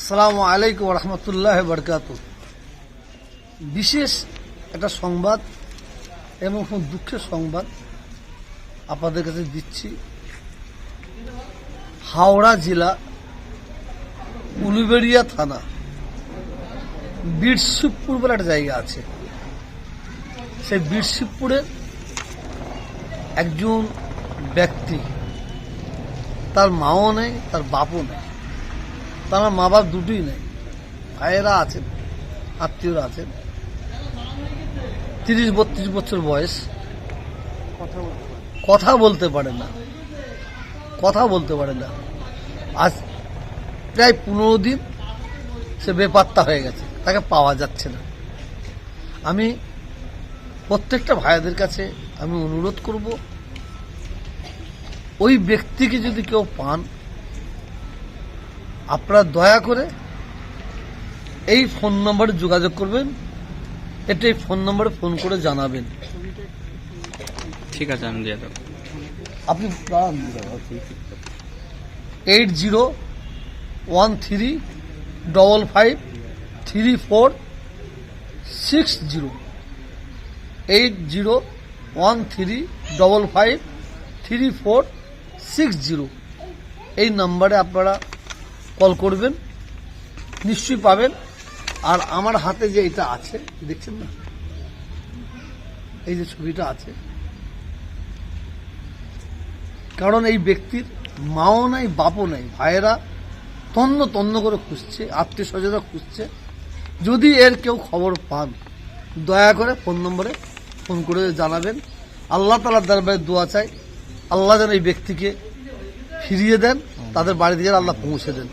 আসসালামু আলাইকুম রহমতুল্লাহ বরকাত। বিশেষ একটা সংবাদ এবং খুব দুঃখের সংবাদ আপনাদের কাছে দিচ্ছি। হাওড়া জেলা উলুবেড়িয়া থানা বীরশিবপুর বলে একটা জায়গা আছে। সেই বীরশিবপুরে একজন ব্যক্তি, তার মাও নেই, তার বাপও নেই, তার মা বাপ দুটোই নেই, ভাইয়েরা আছেন, আত্মীয়রা আছেন। 30-32 বছর বয়স, কথা বলতে পারে না। আজ প্রায় 15 দিন সে বেপাত্তা হয়ে গেছে, তাকে পাওয়া যাচ্ছে না। আমি প্রত্যেকটা ভাইদের কাছে আমি অনুরোধ করব, ওই ব্যক্তিকে যদি কেউ পান, আপনারা দয়া করে এই ফোন নম্বরে যোগাযোগ করবেন। এই ফোন নম্বরে ফোন করে জানাবেন। ঠিক আছে, আমি দিয়ে দেবো। আপনি 8013553460 8013553460 এই নম্বরে আপনারা কল করবেন, নিশ্চয়ই পাবেন। আর আমার হাতে যে এটা আছে দেখছেন না, এই যে ছবিটা আছে, কারণ এই ব্যক্তির মাও নাই, বাপও নাই, ভাইয়েরা তন্ন করে খুঁজছে, আত্মীয় স্বজনরা খুঁজছে। যদি এর কেউ খবর পান, দয়া করে ফোন নম্বরে ফোন করে জানাবেন। আল্লাহ তাআলার দরবারে দোয়া চাই, আল্লাহ যেন এই ব্যক্তিকে ফিরিয়ে দেন, তাদের বাড়িতে যেন আল্লাহ পৌঁছে দেন।